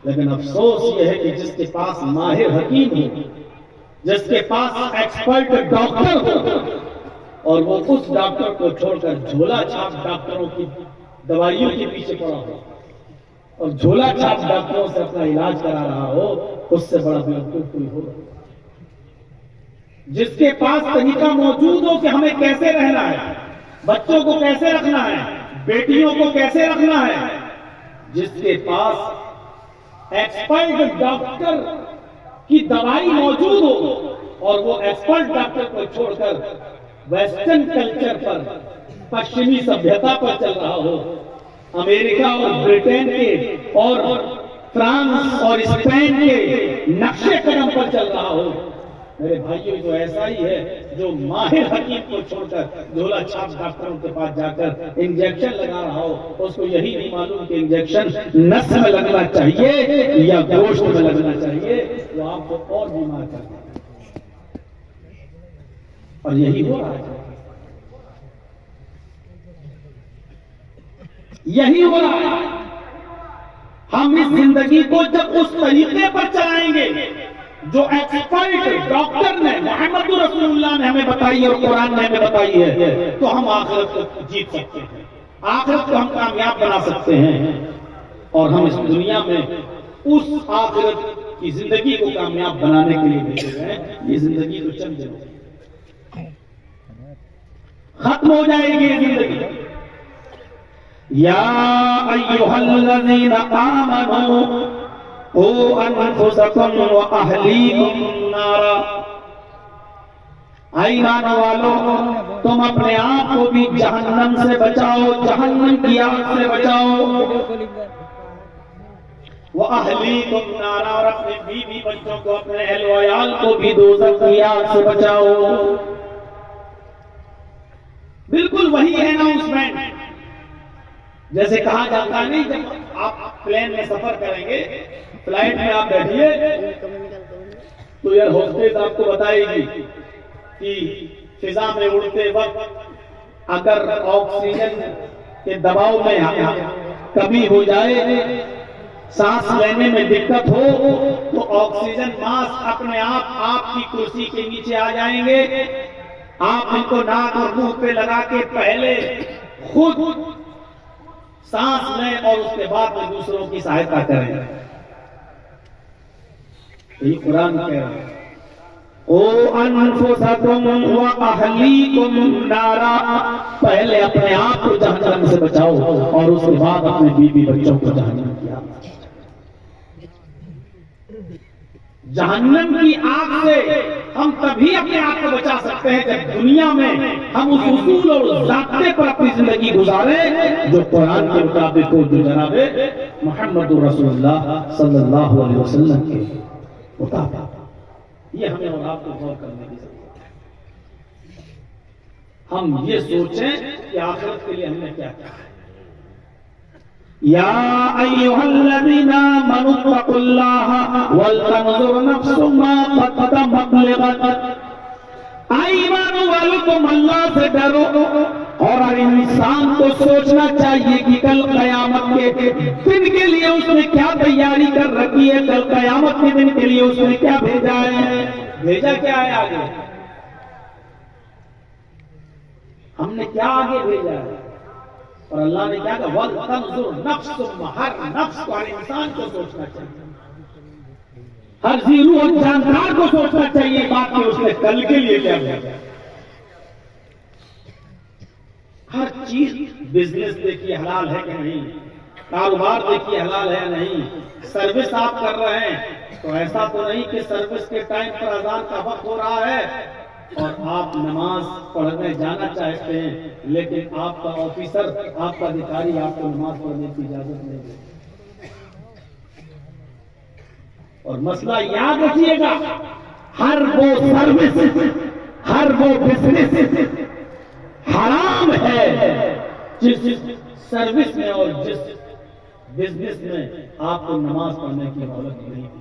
लेकिन अफसोस यह है कि जिसके पास माहिर हकीम हो, जिसके पास एक्सपर्ट डॉक्टर हो, और वो उस डॉक्टर को छोड़कर झोला छाप डॉक्टरों की दवाइयों के पीछे पड़ा हो और झोला छाप डॉक्टरों से अपना इलाज करा रहा हो, उससे बड़ा बेवकूफ कोई होगा। जिसके पास तरीका मौजूद हो कि हमें कैसे रहना है, बच्चों को कैसे रखना है, बेटियों को कैसे रखना है, जिसके पास एक्सपर्ट डॉक्टर की दवाई मौजूद हो और वो एक्सपर्ट डॉक्टर को छोड़कर वेस्टर्न कल्चर पर, पश्चिमी सभ्यता पर चल रहा हो, अमेरिका और ब्रिटेन के और फ्रांस और स्पेन के नक्शे कदम पर चल रहा हो, मेरे भाइयों तो ऐसा ही है जो माहिर हकीम को छोड़कर झोला छाप डॉक्टरों के पास जाकर इंजेक्शन लगा रहा हो, उसको यही नहीं मालूम कि इंजेक्शन नस में लगना चाहिए या गोश्त में लगना चाहिए, वो आपको और बीमार कर देगा। और यही हो रहा है, यही हो रहा है। हम इस जिंदगी को जब उस तरीके पर चलाएंगे जो एक्सपर्ट डॉक्टर ने, मोहम्मद रसूलुल्लाह ने हमें बताई है और कुरान ने हमें बताई है, तो हम आखिरत को जीत सकते हैं, आखिरत को हम कामयाब बना सकते हैं, और हम इस दुनिया में उस आखिरत की जिंदगी को कामयाब बनाने के लिए भेजे गए हैं। ये जिंदगी तो चल जाएगी, खत्म हो जाएगी ये जिंदगी। या अय्युहल्लज़ीना आमनू ओ अनफुसकुम व अहलीकुम नारा, ईमान वालों तुम अपने आप को भी जहन्नम से बचाओ, जहन्नम की आग से बचाओ, वो अहलीकुम नारा, और अपने बीवी बच्चों को, अपने अहल व अयाल को भी दोज़ख की आग से बचाओ। बिल्कुल वही अनाउंसमेंट जैसे कहा जाता है, नहीं, जब आप प्लेन में सफर करेंगे, फ्लाइट में आप बैठिए तो एयर होस्टेस आपको बताएगी कि फिजा में उड़ते वक्त अगर ऑक्सीजन के दबाव में कमी हो जाए, सांस लेने में दिक्कत हो, तो ऑक्सीजन मास्क अपने आप आपकी कुर्सी के नीचे आ जाएंगे। आप इनको नाक और मुंह पे लगा के पहले खुद सांस लें और उसके बाद में दूसरों की सहायता करें। ये कुरान कह रहा है, ओ अनफुसकुम व अहलीकुम नारा, पहले अपने आप को जहन्नम से बचाओ और उसके बाद अपने बीवी बच्चों को जहन्नम की आग से। जहन्नम की आग से हम तभी अपने आप को बचा सकते हैं जब दुनिया में हम उस उसूल और ज़ाब्ते पर अपनी जिंदगी गुजारें जो कुरान के मुताबिक हो, जो जनाबे मोहम्मद रसूलुल्लाह सल्लल्लाहु अलैहि वसल्लम के मुताबिक। ये हमें और आपको गौर करने की जरूरत है। हम ये सोचें कि आखिरत के लिए हमने क्या किया है। या अय्युहल्लज़ीना आमनू तक़ुल्लाह वल तंज़ुर नफ्सुम मा क़द्दमत लिग़द, ईमान वालों तुम अल्लाह से डरो और हर इंसान को सोचना चाहिए कि कल क़यामत के दिन के लिए उसने क्या तैयारी कर रखी है, कल क़यामत के दिन के लिए उसने क्या भेजा है। भेजा क्या है आगे, हमने क्या आगे भेजा है, और अल्लाह ने क्या कहा, वल तंज़ुर नफ्सुम, हर नफ्स को, हर इंसान को सोचना चाहिए, हर जीरू और जानकार को सोचना चाहिए बात कि उसने कल के लिए क्या भेजा। हर चीज, बिजनेस देखिए हलाल है कि नहीं, कारोबार देखिए हलाल है नहीं, सर्विस आप कर रहे हैं तो ऐसा तो नहीं कि सर्विस के टाइम पर अजान का वक्त हो रहा है और आप नमाज पढ़ने जाना चाहते हैं, लेकिन आपका ऑफिसर, आपका अधिकारी आपको नमाज पढ़ने की इजाजत नहीं देता। और मसला याद रखिएगा, हर वो सर्विस, हर वो बिजनेस हराम है जिस सर्विस में और जिस बिजनेस में आपको नमाज पढ़ने की मोहलत नहीं दी।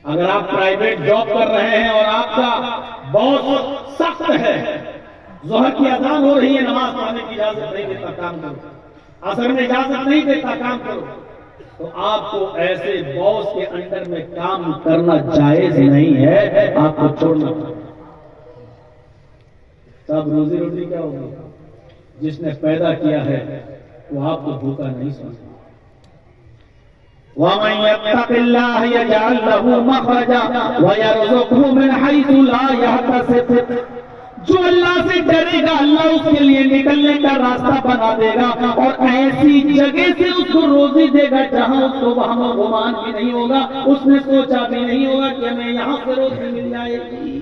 अगर आप प्राइवेट जॉब कर रहे हैं और आपका बॉस सख्त है, ज़ोहर की अज़ान हो रही है, नमाज पढ़ने की इजाजत नहीं देता, काम करो, असर में इजाजत नहीं देता काम करो, तो आपको ऐसे बॉस के अंडर में काम करना जायज नहीं है, आपको छोड़ना पड़ेगा। सब रोजी रोटी क्या होगी? जिसने पैदा किया है वो आपको भूखा नहीं समझता। वमन यत्तक़िल्लाह यजअल लहू मखरजा व यरज़ुक़हु मिन हैसु ला यहतसिब। जो अल्लाह से डरेगा अल्लाह उसके लिए निकलने का रास्ता बना देगा और ऐसी जगह से उसको रोजी देगा जहां उसको वहां गुमान भी नहीं होगा, उसने सोचा भी नहीं होगा कि हमें यहां से रोजी मिल जाएगी।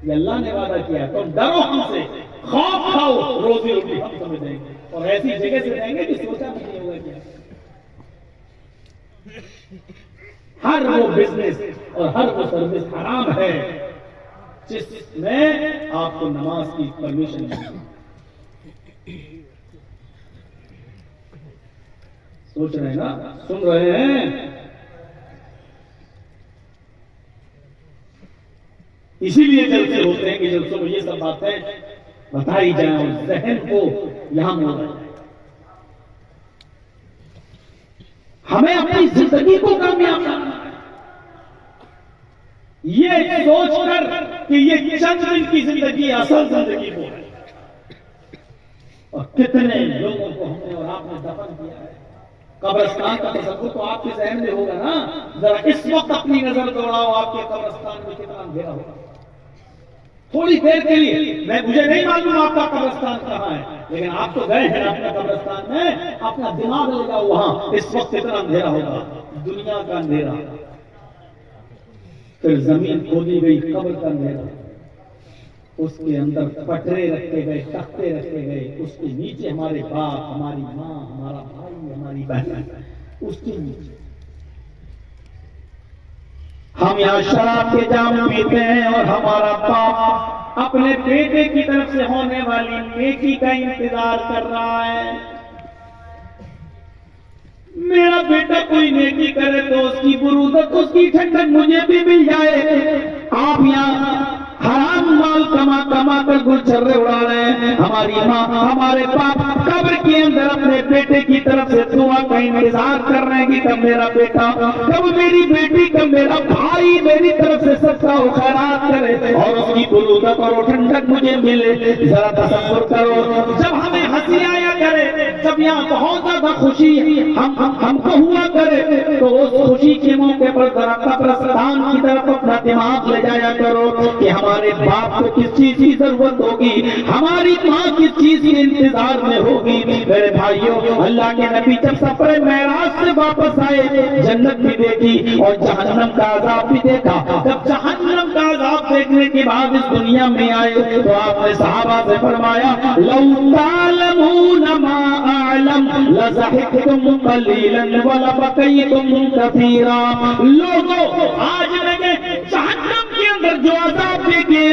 ये अल्लाह ने वादा किया, तो डरो हमसे, खौफ खाओ, रोजी रोटी हम तुम्हें देंगे और ऐसी जगह से देंगे कि सोचा भी नहीं होगा क्या। हर वो बिजनेस और हर वो सर्विस हराम है जिसमें आपको नमाज की परमिशन नहीं। सोच रहे हैं ना, सुन रहे हैं? इसीलिए जलसे होते हैं कि जलसों में ये सब बातें बताई जाए और जहन को यहां मोड़ा जाए। हमें अपनी जिंदगी को कामयाब करना है, ये सोचकर कि ये चंद दिन की जिंदगी असल जिंदगी को है। और कितने लोगों को हमने और आपने दफन किया है। कब्रिस्तान का तसव्वुर तो आपके जहन में होगा ना, जरा इस वक्त अपनी नजर दौड़ाओ, आपके कब्रिस्तान में कितना अंधेरा होगा। थोड़ी देर के लिए, मुझे नहीं मालूम आपका कब्रिस्तान कहाँ है, लेकिन आप तो गए हैं अपने कब्रिस्तान में, अपना दिमाग लगा वहां, इस वक्त कितना अंधेरा होगा, दुनिया का अंधेरा। फिर जमीन खोदी गई, कब्र का अंधेरा, उसके अंदर पटरे रखे गए, तख्ते रखे गए, उसके नीचे हमारे बाप, हमारी माँ, हमारा भाई, हमारी बहन, उसके नीचे हम यहाँ शराब के जाम पीते हैं और हमारा बाप अपने बेटे की तरफ से होने वाली नेकी का इंतजार कर रहा है। मेरा बेटा कोई नेकी करे तो उसकी बुरूदत, उसकी ठंडक मुझे भी मिल जाए। आप यहाँ हराम माल कमा कमा कर गुलछर्रे उड़ा रहे हैं। हमारी माँ, हमारे बाप कब्र के अंदर अपने बेटे की तरफ से दुआ का इंतजार कर रहे हैं कि कब मेरा बेटा, कब मेरी बेटी, कब मेरा भाई मेरी तरफ से सबका खैरात करे और उसकी बुरूदत और ठंडक मुझे मिले। जरा तसव्वुर करो, जब हमें हंसी आया करे, जब यहाँ बहुत ज्यादा खुशी हमको हुआ करे, तो उस खुशी के मौके पर जरा कब्रिस्तान की तरफ अपना दिमाग ले जाया करो कि हमारे बाप को किस चीज की जरूरत होगी, हमारी माँ किस चीज के इंतजार में होगी। मेरे भाइयों, अल्लाह के नबी जब सफर मेराज से वापस आए, जन्नत भी देखी और जहन्नम का अजाब भी देखा। जब जहन्नम का अजाब देखने के बाद इस दुनिया में आए तो आपने सहाबा से फरमाया, लौ तालमून मा अअलम लज़हिकतुम कलीलन व लबकैतुम कसीरा। लोगों, आज मैंने जहन्नम के अंदर जो अजाब देखे,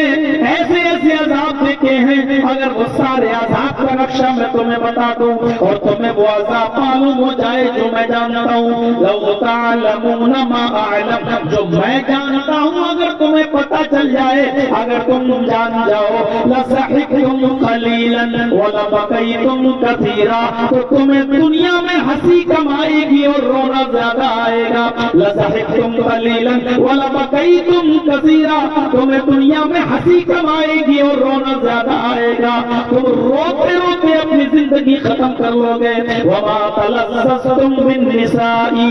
ऐसे ऐसे अजाब देखे हैं, अगर वो सारे अजाब का नक्शा मैं तुम्हें बता दूं और तुम्हें वो अजाब मालूम हो जाए जो मैं जानता हूँ, लौ तालमून मा अअलम, जो मैं जानता हूँ अगर तुम्हें पता चल जाए, अगर तुम जान जाओ, लज़हिकतुम कलीलन व लबकैतुम कसीरा, तो तुम्हें दुनिया में हंसी कम आएगी और रोना ज्यादा आएगा। लज़हिकतुम कलीलन व लबकैतुम कसीरा, तुम्हें दुनिया में हंसी कम आएगी और रोना ज्यादा आएगा। तुम रोते रोते अपनी जिंदगी खत्म कर लोगे। वमा तलज़्ज़ज़्तुम बिन्निसाई,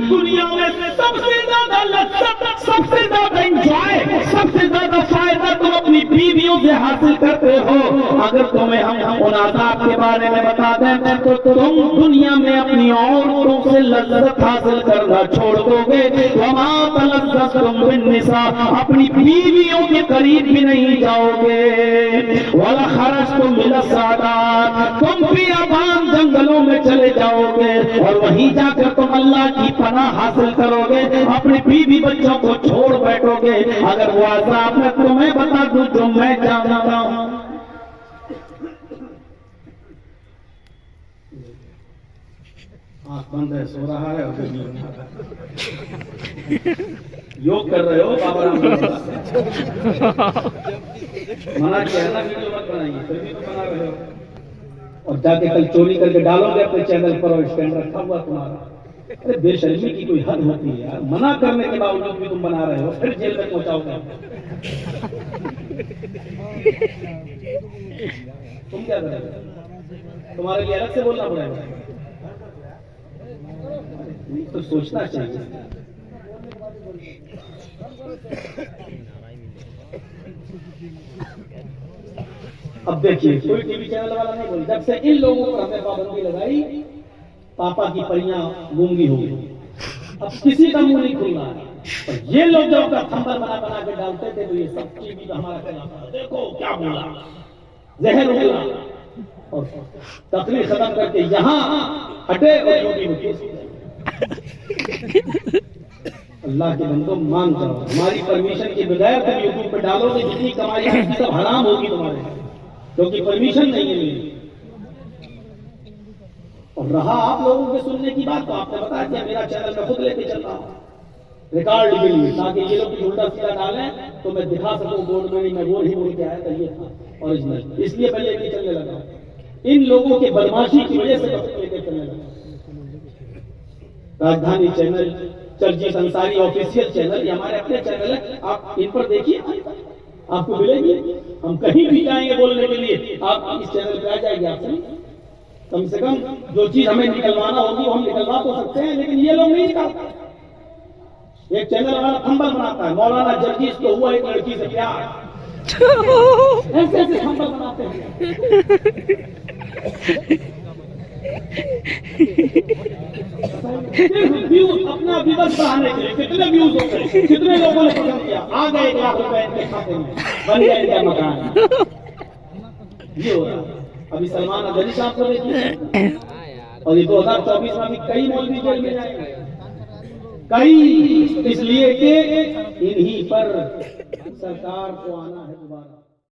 दुनिया में सबसे ज्यादा लज्जत, सबसे ज्यादा एंजॉय, सबसे ज्यादा फायदा तुम अपनी बीवियों से हासिल करते हो। अगर तुम्हें हम उन आजाब के बारे में बता दें तो तुम दुनिया में अपनी औरतों से लज्जत हासिल करना छोड़ दोगे। वमा तलज़्ज़ज़्तुम बिन्निसा, अपनी बीवियों के करीब भी नहीं जाओगे। वला खरजतुम इला सादात, तुम बियाबान जंगलों में चले जाओगे और वहीं जाकर तुम अल्लाह की पनाह हासिल करोगे, अपने बीवी बच्चों को छोड़ बैठोगे। अगर वो अज़ाब मैं तुम्हें बता दूं जो मैं जानता हूं। आंख बंद है, सो रहा है और योग कर रहे हो बाबा राम, मना किया ना वीडियो मत बनाइए, फिर भी तो बना रहे हो। और जाके कल चोरी करके डालोगे अपने चैनल पर और स्टैंड रखा हुआ तुम्हारा। अरे बेशर्मी की कोई हद होती है यार, मना करने के बावजूद भी तुम बना रहे हो, फिर जेल में पहुंचाओगे। तुम क्या करोगे? तुम्हारे लिए अलग से बोलना पड़ेगा। तो सोचना चाहिए। अब देखिए कोई टीवी चैनल वाला नहीं बोल, जब से इन लोगों पर हमने पाबंदी लगाई पापा की परियां गूंगी हो गई, अब किसी का मुंह नहीं खुल रहा है। और ये लोग जब अपना थंबर बना बना के डालते थे तो ये सब टीवी का हमारा खिलाफ, देखो क्या बोला, जहर उगला, और तकलीफ खत्म करके यहाँ हटे और योगी में केस। अल्लाह के बंदो मान जाओ, हमारी परमिशन के बगैर तुम यूट्यूब पे डालोगे, जितनी कमाई आएगी सब हराम होगी तुम्हारे, क्योंकि परमिशन नहीं है मेरी। और रहा आप लोगों के सुनने की बात, तो आपने बताया कि मेरा चैनल मैं खुद लेके चल रहा हूँ रिकॉर्ड के लिए, ताकि ये लोग उल्टा सीधा डालें तो मैं दिखा सकूं बोर्ड में, मैं वो ही बोल के आया था, ये था ओरिजिनल, इसलिए मैं लेके चलने लगा। इन लोगों के बदमाशी की वजह से मैं लेके चलने लगा। राजधानी चैनल, चर्चित अंसारी ऑफिशियल चैनल, ये हमारे अपने चैनल है, आप इन पर देखिए, आपको मिलेगी। हम कहीं भी जाएंगे बोलने के लिए, आप इस चैनल पे आ जाएगी। आपसे कम से कम जो चीज हमें निकलवाना होगी वो हम निकलवा तो सकते हैं, लेकिन ये लोग नहीं निकालते। एक चैनल वाला थंबल बनाता है, मौलाना जर्जीस को हुआ एक लड़की से प्यार, ऐसे ऐसे थंबल बनाते हैं। अपना विवश बढ़ाने के लिए कितने व्यूज हो गए, कितने लोगों ने पसंद किया, आ गए 1 लाख रुपए इनके खाते में, बन गया इनका मकान। ये हो रहा। अभी सलमान अदरी साहब को देखिए, और ये 2024 में भी कई मौलवी जेल में जाएंगे, कई, इसलिए कि इन्हीं पर सरकार को आना है दोबारा।